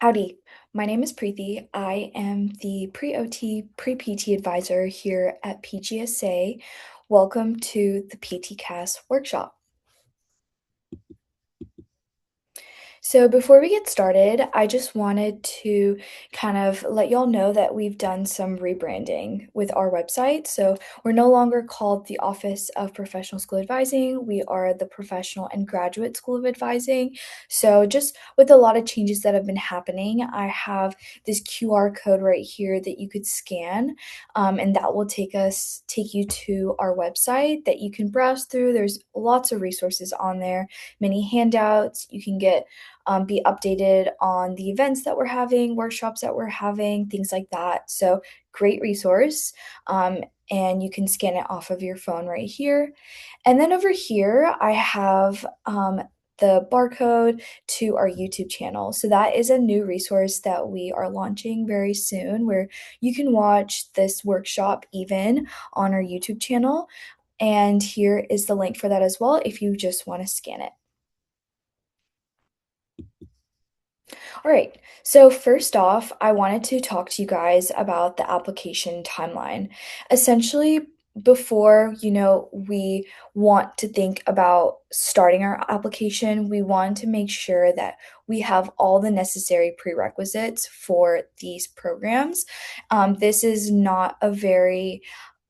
Howdy, my name is Preeti. I am the pre-OT, pre-PT advisor here at PGSA. Welcome to the PTCAS Workshop. So before we get started, I just wanted to kind of let y'all know that we've done some rebranding with our website. So we're no longer called the Office of Professional School Advising. We are the Professional and Graduate School of Advising. So just with a lot of changes that have been happening, I have this QR code right here that you could scan, and that will take you to our website that you can browse through. There's lots of resources on there, many handouts. You can be updated on the events that we're having, workshops that we're having, things like that. So, great resource. And you can scan it off of your phone right here. And then over here, I have the barcode to our YouTube channel. So, that is a new resource that we are launching very soon where you can watch this workshop even on our YouTube channel. And here is the link for that as well if you just want to scan it. All right. So first off, I wanted to talk to you guys about the application timeline. Essentially, before, we want to think about starting our application, we want to make sure that we have all the necessary prerequisites for these programs. This is not a very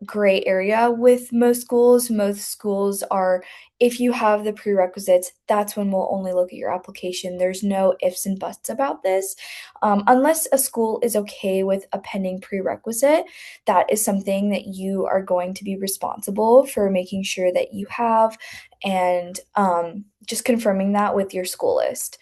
gray area with most schools. Most schools are, if you have the prerequisites, that's when we'll only look at your application. There's no ifs and buts about this. Unless a school is okay with a pending prerequisite, that is something that you are going to be responsible for making sure that you have and just confirming that with your school list.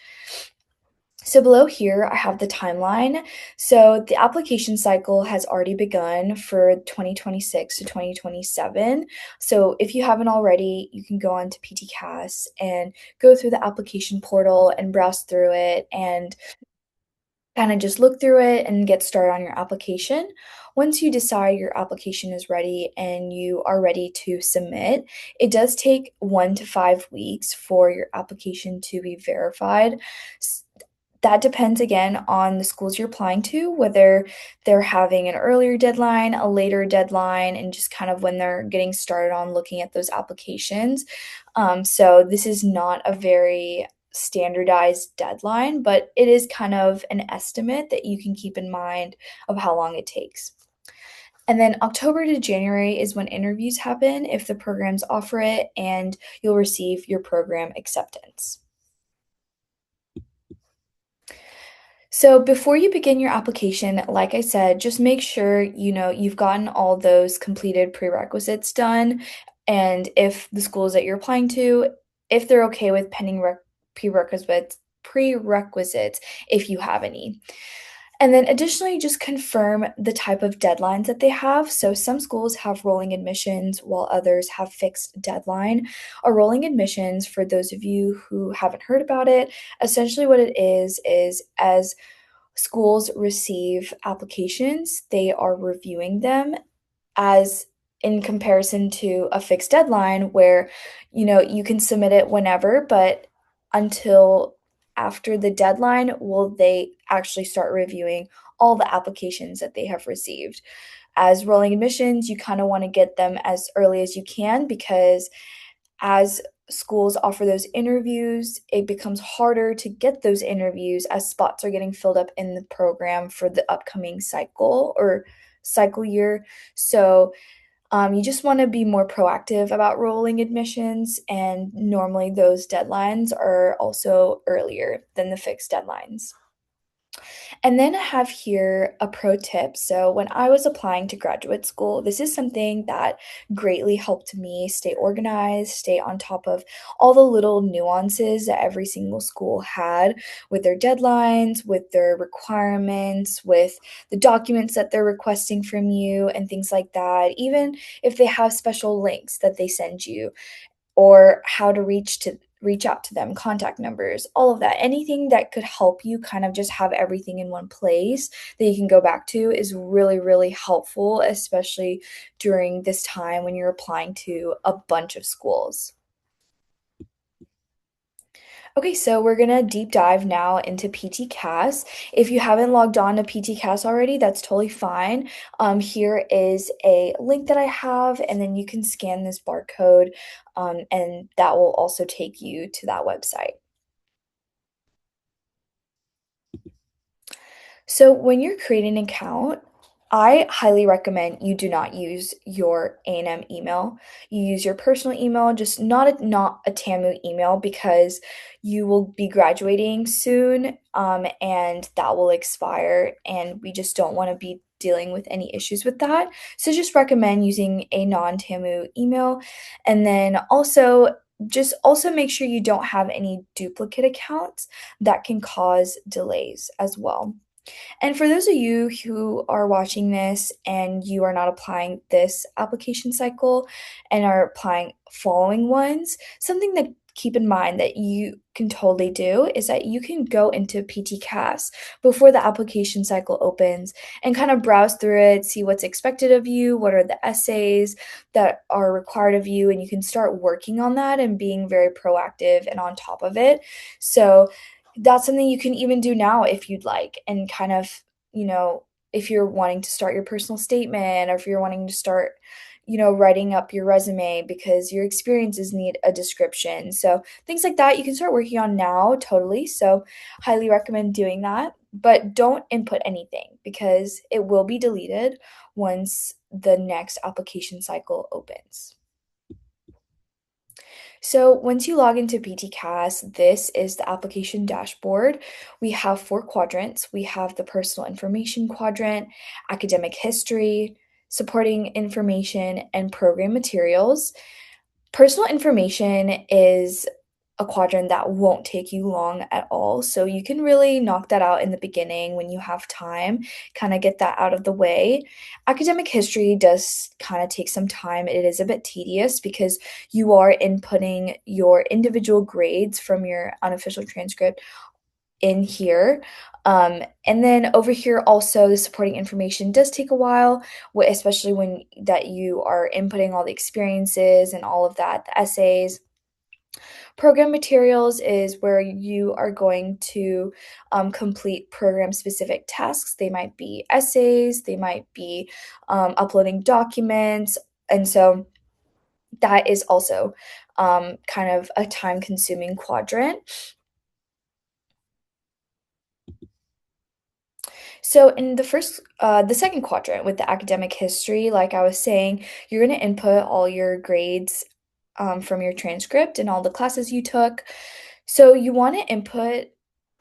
So below here, I have the timeline. So the application cycle has already begun for 2026 to 2027. So if you haven't already, you can go on to PTCAS and go through the application portal and browse through it and kind of just look through it and get started on your application. Once you decide your application is ready and you are ready to submit, it does take 1 to 5 weeks for your application to be verified. That depends again on the schools you're applying to, whether they're having an earlier deadline, a later deadline, and just kind of when they're getting started on looking at those applications. So this is not a very standardized deadline, but it is kind of an estimate that you can keep in mind of how long it takes. And then October to January is when interviews happen if the programs offer it, and you'll receive your program acceptance. So before you begin your application, like I said, just make sure you've gotten all those completed prerequisites done. And if the schools that you're applying to, if they're okay with pending prerequisites, if you have any. And then additionally, just confirm the type of deadlines that they have. So some schools have rolling admissions while others have fixed deadline. A rolling admissions, for those of you who haven't heard about it, essentially what it is as schools receive applications, they are reviewing them as in comparison to a fixed deadline where you can submit it whenever, but until after the deadline will they actually start reviewing all the applications that they have received. As rolling admissions, you kind of want to get them as early as you can because as schools offer those interviews, it becomes harder to get those interviews as spots are getting filled up in the program for the upcoming cycle or cycle year. So you just want to be more proactive about rolling admissions, and normally those deadlines are also earlier than the fixed deadlines. And then I have here a pro tip. So, when I was applying to graduate school, this is something that greatly helped me stay organized, stay on top of all the little nuances that every single school had with their deadlines, with their requirements, with the documents that they're requesting from you, and things like that. Even if they have special links that they send you or how to reach out to them, contact numbers, all of that. Anything that could help you kind of just have everything in one place that you can go back to is really, really helpful, especially during this time when you're applying to a bunch of schools. Okay, so we're gonna deep dive now into PTCAS. If you haven't logged on to PTCAS already, that's totally fine. Here is a link that I have, and then you can scan this barcode, and that will also take you to that website. So when you're creating an account, I highly recommend you do not use your A&M email. You use your personal email, just not a TAMU email because you will be graduating soon, and that will expire, and we just don't want to be dealing with any issues with that. So just recommend using a non-TAMU email, and then also make sure you don't have any duplicate accounts that can cause delays as well. And for those of you who are watching this and you are not applying this application cycle and are applying following ones, something to keep in mind that you can totally do is that you can go into PTCAS before the application cycle opens and kind of browse through it, see what's expected of you, what are the essays that are required of you, and you can start working on that and being very proactive and on top of it. So that's something you can even do now if you'd like, and kind of, you know, if you're wanting to start your personal statement or if you're wanting to start, writing up your resume because your experiences need a description. So things like that you can start working on now, totally. So highly recommend doing that. But don't input anything because it will be deleted once the next application cycle opens. So once you log into PTCAS, this is the application dashboard. We have four quadrants. We have the personal information quadrant, academic history, supporting information, and program materials. Personal information is a quadrant that won't take you long at all. So you can really knock that out in the beginning when you have time, kind of get that out of the way. Academic history does kind of take some time. It is a bit tedious because you are inputting your individual grades from your unofficial transcript in here. And then over here also the supporting information does take a while, especially when that you are inputting all the experiences and all of that, the essays. Program materials is where you are going to complete program specific tasks. They might be essays, they might be uploading documents. And so that is also kind of a time consuming quadrant. So in the second quadrant with the academic history, like I was saying, you're going to input all your grades from your transcript and all the classes you took. So you want to input,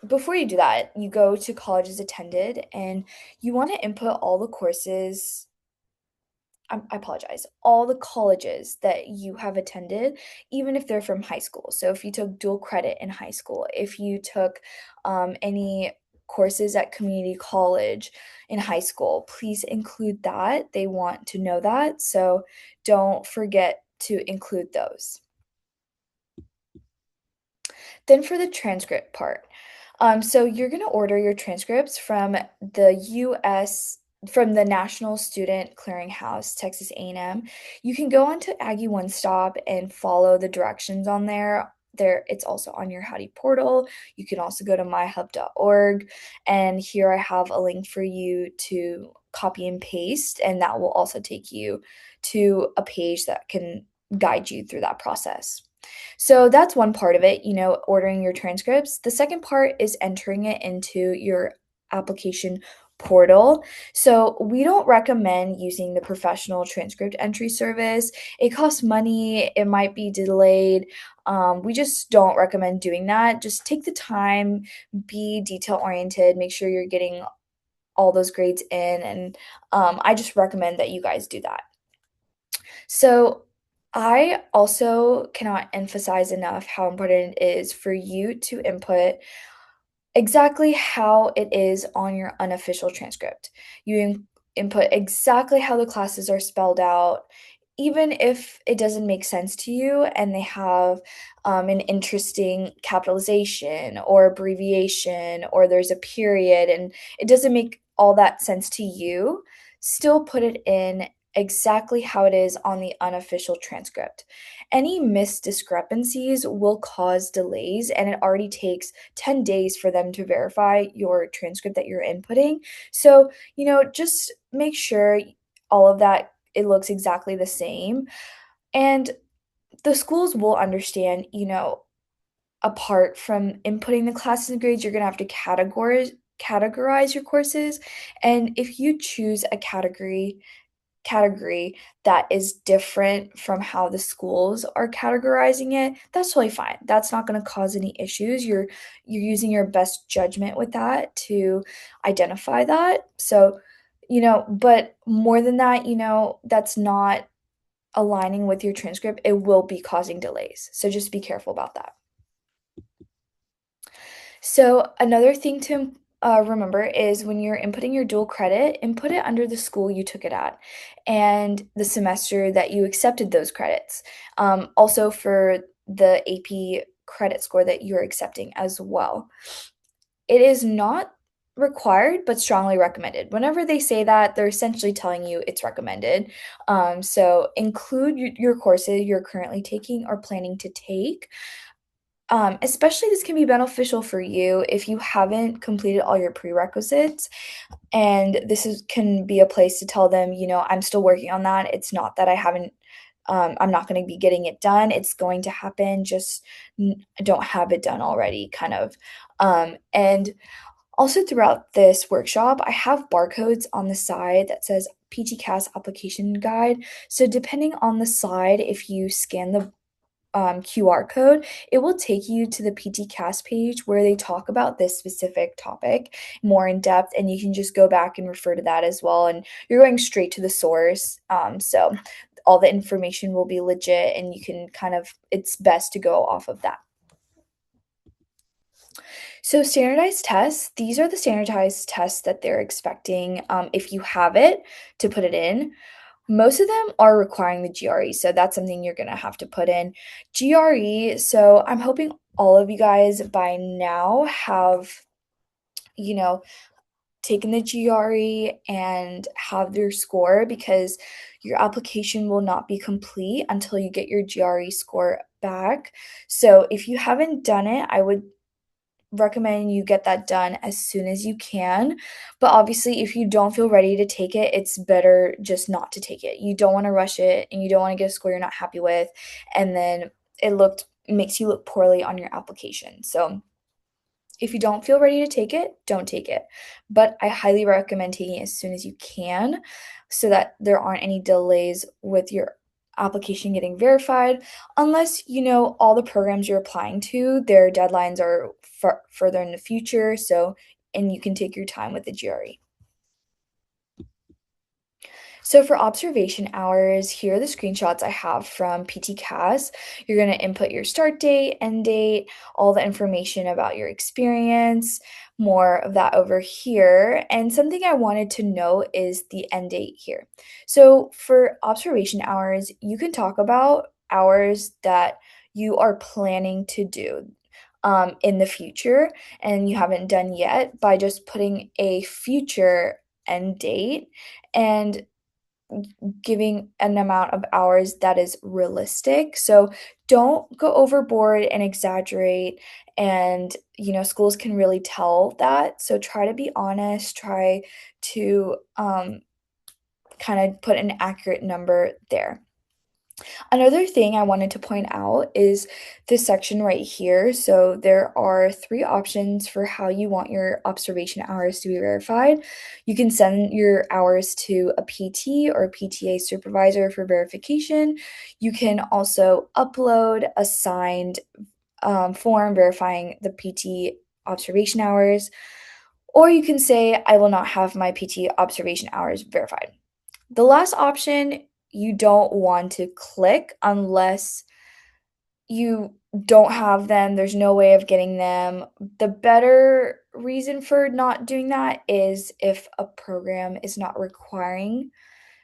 before you do that, you go to colleges attended and you want to input all the courses. I apologize, all the colleges that you have attended, even if they're from high school. So if you took dual credit in high school, if you took any courses at community college in high school, please include that. They want to know that. So don't forget to include those. Then for the transcript part, so you're gonna order your transcripts from the U.S. from the National Student Clearinghouse, Texas A&M. You can go onto Aggie One Stop and follow the directions on there. There, it's also on your Howdy portal. You can also go to myhub.org, and here I have a link for you to copy and paste, and that will also take you to a page that can guide you through that process. So that's one part of it, ordering your transcripts. The second part is entering it into your application portal. So we don't recommend using the professional transcript entry service. It costs money, it might be delayed. We just don't recommend doing that. Just take the time, be detail oriented, make sure you're getting all those grades in, and I just recommend that you guys do that. So, I also cannot emphasize enough how important it is for you to input exactly how it is on your unofficial transcript. You input exactly how the classes are spelled out, even if it doesn't make sense to you and they have an interesting capitalization or abbreviation or there's a period and it doesn't make all that sense to you. Still put it in exactly how it is on the unofficial transcript. Any missed discrepancies will cause delays, and it already takes 10 days for them to verify your transcript that you're inputting. So, just make sure all of that it looks exactly the same. And the schools will understand, apart from inputting the classes and grades, you're going to have to categorize your courses. And if you choose a category that is different from how the schools are categorizing it, that's totally fine. That's not going to cause any issues. You're using your best judgment with that to identify that. So, but more than that, that's not aligning with your transcript. It will be causing delays. So just be careful about that. So another thing to remember is when you're inputting your dual credit, input it under the school you took it at and the semester that you accepted those credits. Also for the AP credit score that you're accepting as well. It is not required, but strongly recommended. Whenever they say that, they're essentially telling you it's recommended. So include your courses you're currently taking or planning to take. Especially this can be beneficial for you if you haven't completed all your prerequisites, and this is can be a place to tell them, I'm still working on that. It's not that I haven't I'm not going to be getting it done. It's going to happen. Just don't have it done already, kind of. And also throughout this workshop, I have barcodes on the side that says PTCAS application guide. So depending on the slide, if you scan the QR code, it will take you to the PTCAS page where they talk about this specific topic more in depth, and you can just go back and refer to that as well. And you're going straight to the source. So all the information will be legit, and you can it's best to go off of that. So, standardized tests, these are the standardized tests that they're expecting if you have it to put it in. Most of them are requiring the GRE, so that's something you're going to have to put in. GRE, so I'm hoping all of you guys by now have, you know, taken the GRE and have their score, because your application will not be complete until you get your GRE score back. So if you haven't done it, I would recommend you get that done as soon as you can. But obviously, if you don't feel ready to take it, it's better just not to take it. You don't want to rush it, and you don't want to get a score you're not happy with, and then makes you look poorly on your application. So if you don't feel ready to take it, don't take it. But I highly recommend taking it as soon as you can so that there aren't any delays with your application getting verified, unless you know all the programs you're applying to, their deadlines are further in the future. So, and you can take your time with the GRE. So for observation hours, here are the screenshots I have from PTCAS. You're going to input your start date, end date, all the information about your experience, more of that over here. And something I wanted to note is the end date here. So for observation hours, you can talk about hours that you are planning to do in the future and you haven't done yet by just putting a future end date and giving an amount of hours that is realistic. So don't go overboard and exaggerate. And, schools can really tell that. So try to be honest, try to kind of put an accurate number there. Another thing I wanted to point out is this section right here. So there are three options for how you want your observation hours to be verified. You can send your hours to a PT or a PTA supervisor for verification. You can also upload a signed form verifying the PT observation hours, or you can say, I will not have my PT observation hours verified. The last option you don't want to click unless you don't have them, there's no way of getting them. The better reason for not doing that is if a program is not requiring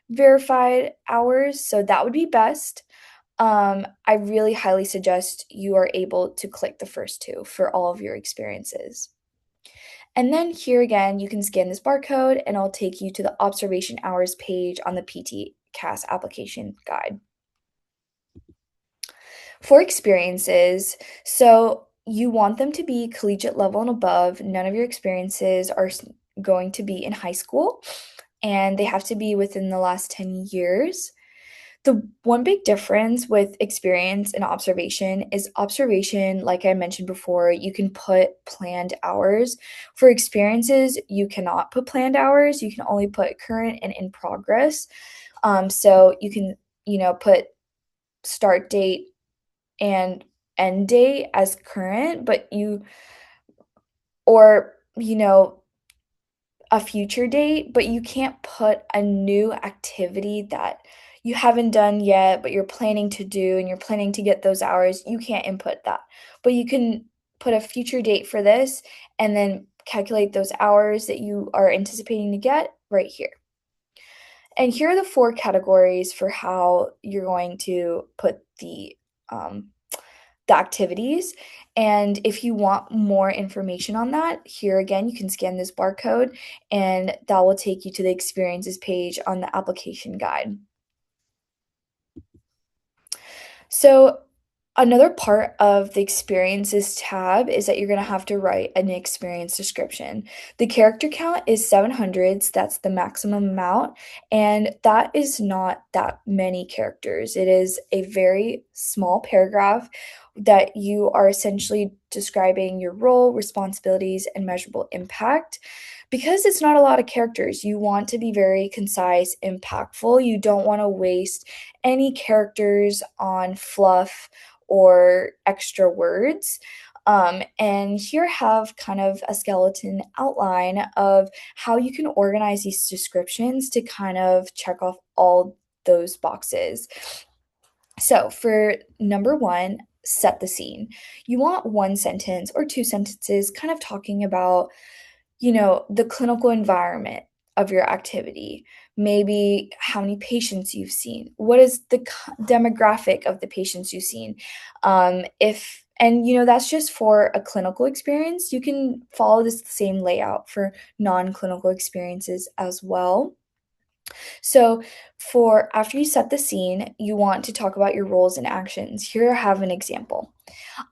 verified hours, so that would be best. I really highly suggest you are able to click the first two for all of your experiences. And then here again, you can scan this barcode and it'll take you to the observation hours page on the PT PTCAS application guide. For experiences, so you want them to be collegiate level and above. None of your experiences are going to be in high school, and they have to be within the last 10 years. The one big difference with experience and observation is observation, like I mentioned before, you can put planned hours. For experiences, you cannot put planned hours. You can only put current and in progress. So you can, put start date and end date as current, but or, a future date, but you can't put a new activity that you haven't done yet, but you're planning to do and you're planning to get those hours. You can't input that. But you can put a future date for this and then calculate those hours that you are anticipating to get right here. And here are the four categories for how you're going to put the activities. And if you want more information on that, here again, you can scan this barcode and that will take you to the experiences page on the application guide. So another part of the experiences tab is that you're going to have to write an experience description. The character count is 700s, that's the maximum amount, and that is not that many characters. It is a very small paragraph that you are essentially describing your role, responsibilities, and measurable impact. Because it's not a lot of characters, you want to be very concise, impactful. You don't want to waste any characters on fluff or extra words. And here have kind of a skeleton outline of how you can organize these descriptions to kind of check off all those boxes. So for number one, set the scene. You want one sentence or two sentences kind of talking about the clinical environment of your activity, maybe how many patients you've seen, what is the demographic of the patients you've seen. If and that's just for a clinical experience. You can follow this same layout for non-clinical experiences as well. So, for after you set the scene, you want to talk about your roles and actions. Here I have an example.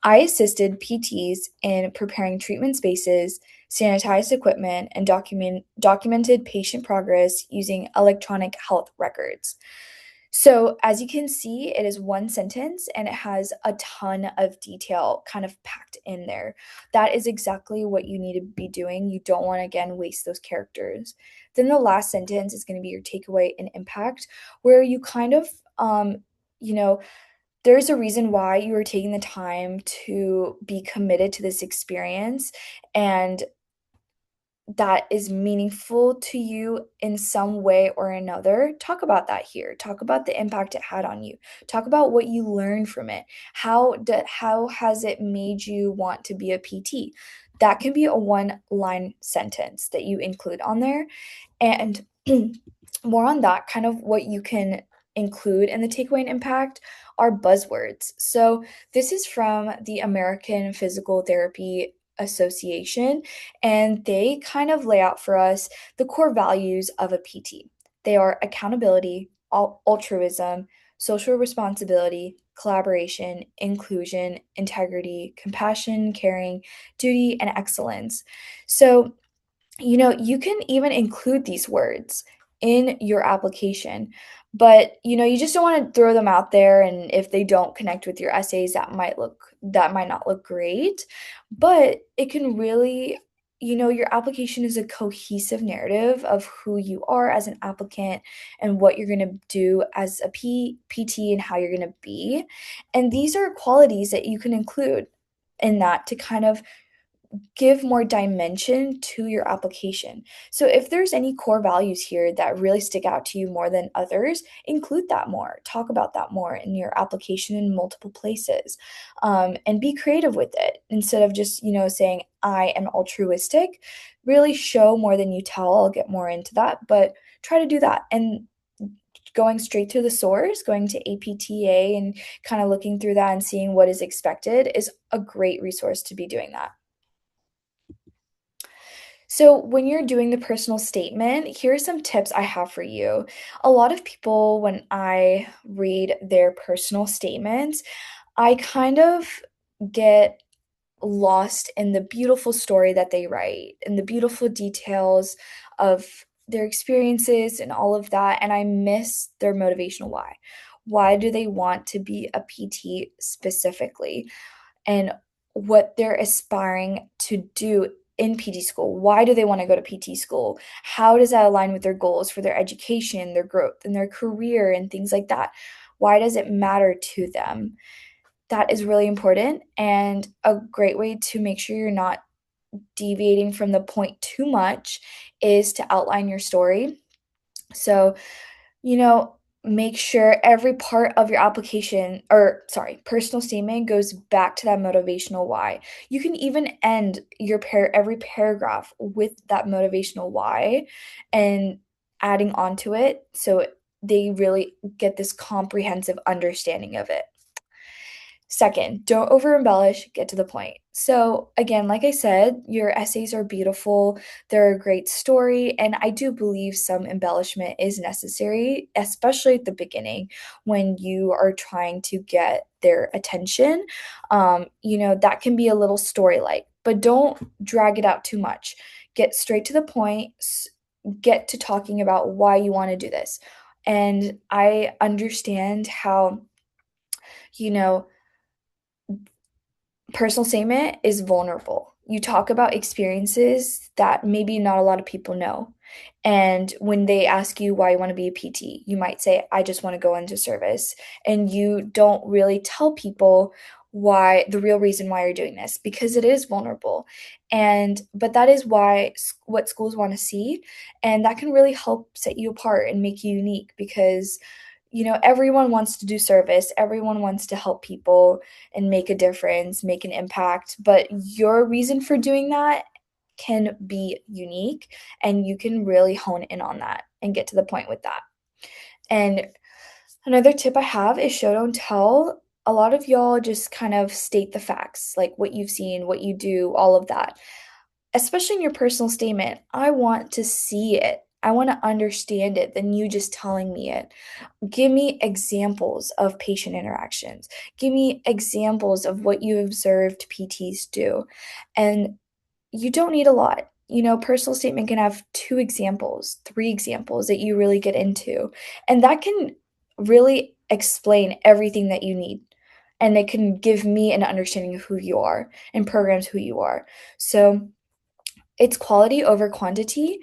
I assisted PTs in preparing treatment spaces, sanitized equipment, and documented patient progress using electronic health records. So, as you can see, it is one sentence and it has a ton of detail kind of packed in there. That is exactly what you need to be doing. You don't want to, again, waste those characters. Then the last sentence is going to be your takeaway and impact, where you kind of, you know, there's a reason why you are taking the time to be committed to this experience, and that is meaningful to you in some way or another. Talk about that here. Talk about the impact it had on you. Talk about what you learned from it. How has it made you want to be a PT? That can be a one-line sentence that you include on there. And more on that, kind of what you can include in the takeaway and impact are buzzwords. So this is from the American Physical Therapy Association, and they kind of lay out for us the core values of a PT. They are accountability, altruism, social responsibility, collaboration, inclusion, integrity, compassion, caring, duty, and excellence. So you can even include these words in your application, but you just don't want to throw them out there, and if they don't connect with your essays, that might not look great, but it can really your application is a cohesive narrative of who you are as an applicant and what you're going to do as a PT and how you're going to be. And these are qualities that you can include in that to kind of give more dimension to your application. So if there's any core values here that really stick out to you more than others, include that more. Talk about that more in your application in multiple places, and be creative with it instead of just saying I am altruistic. Really show more than you tell. I'll get more into that, but try to do that. And going straight to the source, going to APTA and kind of looking through that and seeing what is expected is a great resource to be doing that. So, when you're doing the personal statement, here are some tips I have for you. A lot of people, when I read their personal statements, I kind of get lost in the beautiful story that they write and the beautiful details of their experiences and all of that, and I miss their motivational why. Why do they want to be a PT specifically? And what they're aspiring to do in PT school. Why do they want to go to PT school? How does that align with their goals for their education, their growth, and their career, and things like that? Why does it matter to them? That is really important, and a great way to make sure you're not deviating from the point too much is to outline your story. So, you know, make sure every part of your application, or sorry, personal statement goes back to that motivational why. You can even end your every paragraph with that motivational why and adding onto it so they really get this comprehensive understanding of it. Second, don't over embellish, get to the point. So, again, like I said, your essays are beautiful, they're a great story, and I do believe some embellishment is necessary, especially at the beginning when you are trying to get their attention. That can be a little story like, but don't drag it out too much. Get straight to the point, get to talking about why you want to do this. And I understand how, you know, personal statement is vulnerable. You talk about experiences that maybe not a lot of people know. And when they ask you why you want to be a PT, you might say, I just want to go into service. And you don't really tell people why the real reason why you're doing this because it is vulnerable. But that is why what schools want to see. And that can really help set you apart and make you unique because everyone wants to do service, everyone wants to help people and make a difference, make an impact, but your reason for doing that can be unique and you can really hone in on that and get to the point with that. And another tip I have is show don't tell. A lot of y'all just kind of state the facts, like what you've seen, what you do, all of that. Especially in your personal statement, I want to see it. I want to understand it than you just telling me it. Give me examples of patient interactions. Give me examples of what you observed PTs do. And you don't need a lot. Personal statement can have 2 examples, 3 examples that you really get into. And that can really explain everything that you need. And it can give me an understanding of who you are and programs who you are. So it's quality over quantity.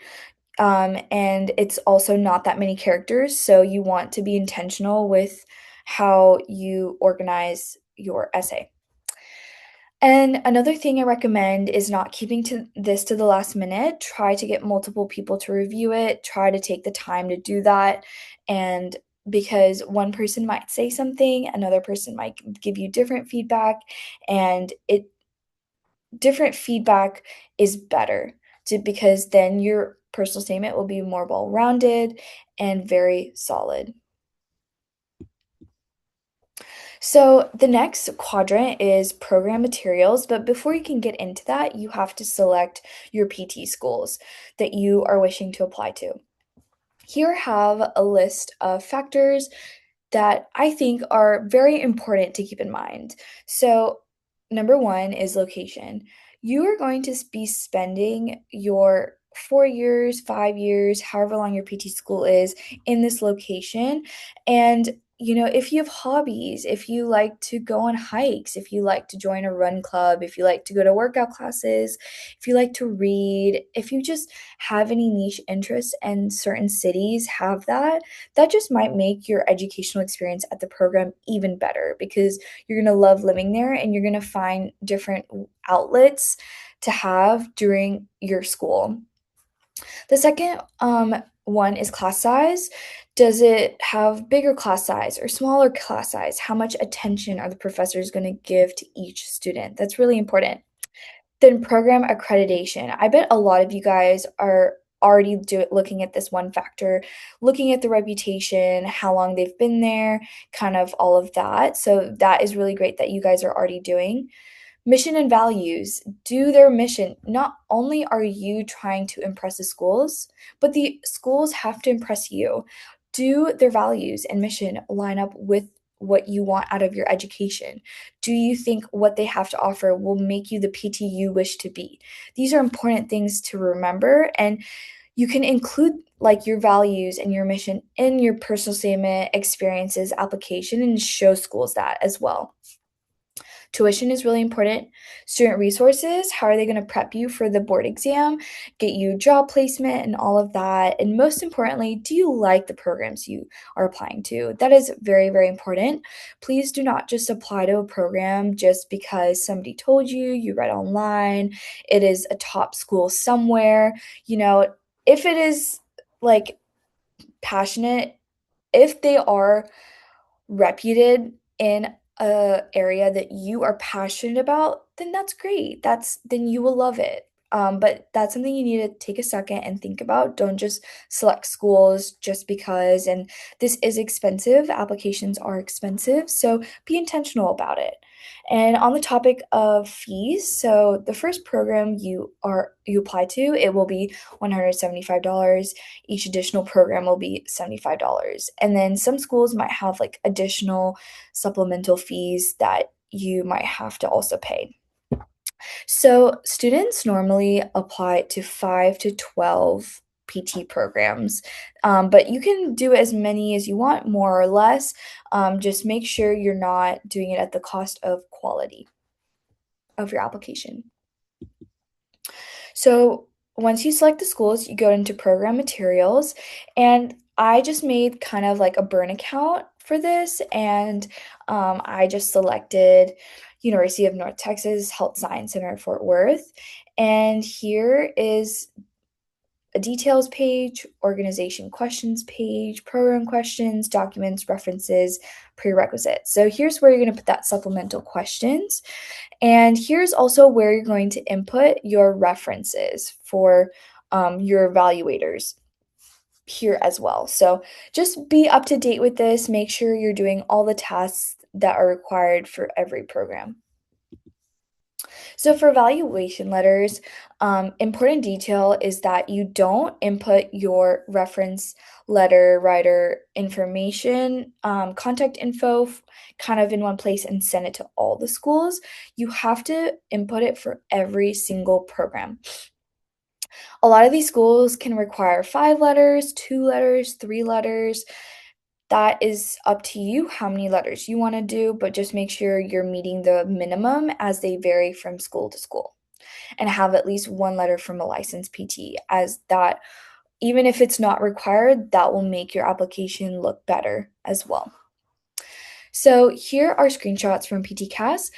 And it's also not that many characters, so you want to be intentional with how you organize your essay. And another thing I recommend is not keeping to this to the last minute. Try to get multiple people to review it. Try to take the time to do that. And because one person might say something, another person might give you different feedback, and it different feedback is better because then your personal statement will be more well-rounded and very solid. So the next quadrant is program materials, but before you can get into that, you have to select your PT schools that you are wishing to apply to. Here I have a list of factors that I think are very important to keep in mind. So, number one is location. You are going to be spending your 4 years, 5 years, however long your PT school is in this location. And if you have hobbies, if you like to go on hikes, if you like to join a run club, if you like to go to workout classes, if you like to read, if you just have any niche interests and certain cities have that just might make your educational experience at the program even better because you're going to love living there and you're going to find different outlets to have during your school. The second one is class size. Does it have bigger class size or smaller class size? How much attention are the professors going to give to each student? That's really important. Then program accreditation. I bet a lot of you guys are already looking at this one factor, looking at the reputation, how long they've been there, kind of all of that. So that is really great that you guys are already doing. Mission and values. Do their mission. Not only are you trying to impress the schools, but the schools have to impress you. Do their values and mission line up with what you want out of your education? Do you think what they have to offer will make you the PT you wish to be? These are important things to remember, and you can include like your values and your mission in your personal statement, experiences, application, and show schools that as well. Tuition is really important. Student resources, how are they going to prep you for the board exam, get you job placement, and all of that? And most importantly, do you like the programs you are applying to? That is very, very important. Please do not just apply to a program just because somebody told you, you read online, it is a top school somewhere. If it is like passionate, if they are reputed in a area that you are passionate about, then that's great. Then you will love it. But that's something you need to take a second and think about. Don't just select schools just because. And this is expensive. Applications are expensive, so be intentional about it. And on the topic of fees, so the first program you apply to, it will be $175. Each additional program will be $75. And then some schools might have like additional supplemental fees that you might have to also pay. So students normally apply to 5 to 12 PT programs, but you can do as many as you want, more or less. Just make sure you're not doing it at the cost of quality of your application. So once you select the schools, you go into program materials, and I just made kind of like a burn account for this, and I just selected University of North Texas Health Science Center at Fort Worth, and here is a details page, organization questions page, program questions, documents, references, prerequisites. So here's where you're going to put that supplemental questions. And here's also where you're going to input your references for your evaluators here as well. So just be up to date with this. Make sure you're doing all the tasks that are required for every program. So for evaluation letters, important detail is that you don't input your reference letter writer information, contact info kind of in one place and send it to all the schools. You have to input it for every single program. A lot of these schools can require 5 letters, 2 letters, 3 letters. That is up to you how many letters you want to do, but just make sure you're meeting the minimum as they vary from school to school. And have at least 1 letter from a licensed PT, as that, even if it's not required, that will make your application look better as well. So here are screenshots from PTCAS.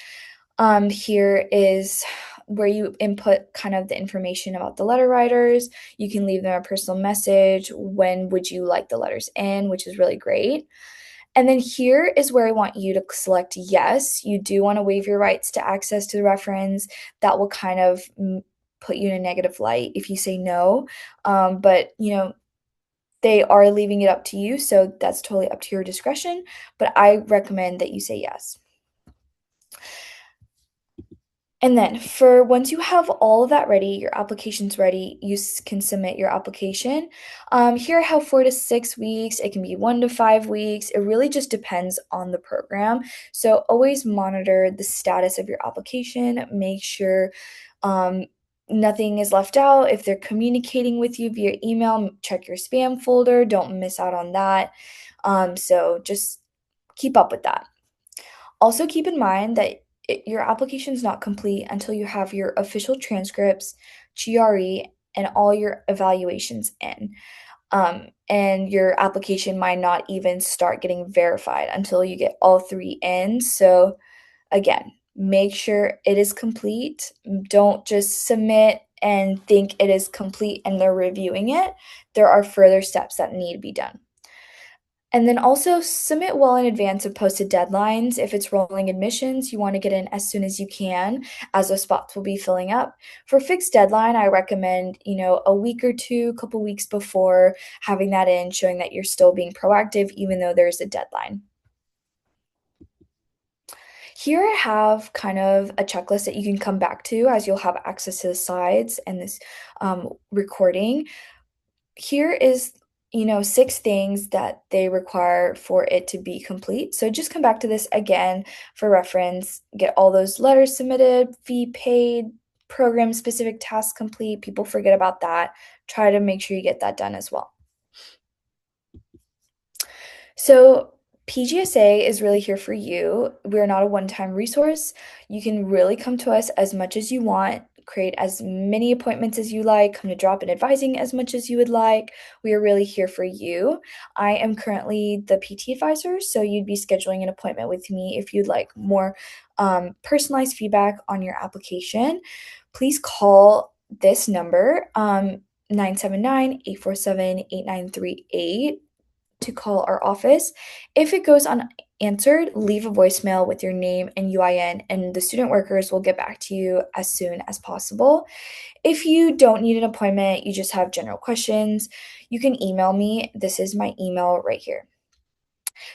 Here is where you input kind of the information about the letter writers. You can leave them a personal message. When would you like the letters in, which is really great. And then here is where I want you to select yes. You do want to waive your rights to access to the reference. That will kind of put you in a negative light if you say no. But they are leaving it up to you, so that's totally up to your discretion. But I recommend that you say yes. And then for once you have all of that ready, your application's ready, you can submit your application. Here I have 4 to 6 weeks. It can be 1 to 5 weeks. It really just depends on the program. So always monitor the status of your application. Make sure nothing is left out. If they're communicating with you via email, check your spam folder. Don't miss out on that. So just keep up with that. Also keep in mind that your application is not complete until you have your official transcripts, GRE, and all your evaluations in. And your application might not even start getting verified until you get all 3 in. So, again, make sure it is complete. Don't just submit and think it is complete and they're reviewing it. There are further steps that need to be done. And then also submit well in advance of posted deadlines. If it's rolling admissions, you want to get in as soon as you can, as those spots will be filling up. For fixed deadline, I recommend, a week or two, couple weeks before, having that in, showing that you're still being proactive even though there's a deadline. Here I have kind of a checklist that you can come back to as you'll have access to the slides and this recording. Here is, 6 things that they require for it to be complete. So just come back to this again for reference, get all those letters submitted, fee paid, program specific tasks complete. People forget about that. Try to make sure you get that done as well. So, PGSA is really here for you. We're not a one time resource. You can really come to us as much as you want, create as many appointments as you like, come to drop in advising as much as you would like. We are really here for you. I am currently the PT advisor, so you'd be scheduling an appointment with me if you'd like more personalized feedback on your application. Please call this number, 979 8938 to call our office. If it goes unanswered, leave a voicemail with your name and UIN, and the student workers will get back to you as soon as possible. If you don't need an appointment, you just have general questions, you can email me. This is my email right here.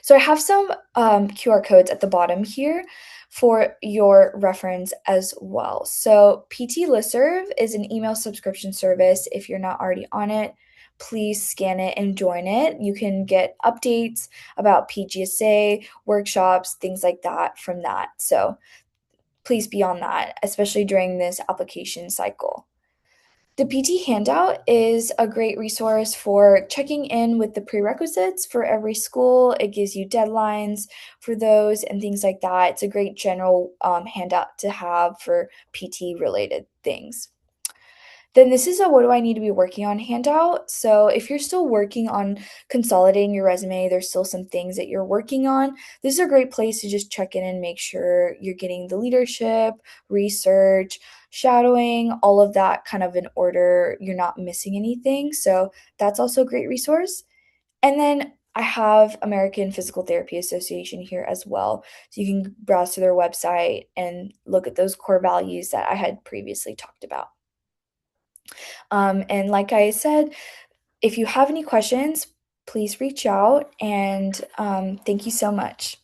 So I have some QR codes at the bottom here for your reference as well. So PT Listserv is an email subscription service. If you're not already on it, please scan it and join it. You can get updates about PGSA, workshops, things like that from that. So please be on that, especially during this application cycle. The PT handout is a great resource for checking in with the prerequisites for every school. It gives you deadlines for those and things like that. It's a great general handout to have for PT related things. Then this is a what do I need to be working on handout. So if you're still working on consolidating your resume, there's still some things that you're working on. This is a great place to just check in and make sure you're getting the leadership, research, shadowing, all of that kind of in order. You're not missing anything. So that's also a great resource. And then I have American Physical Therapy Association here as well. So you can browse to their website and look at those core values that I had previously talked about. And like I said, if you have any questions, please reach out and thank you so much.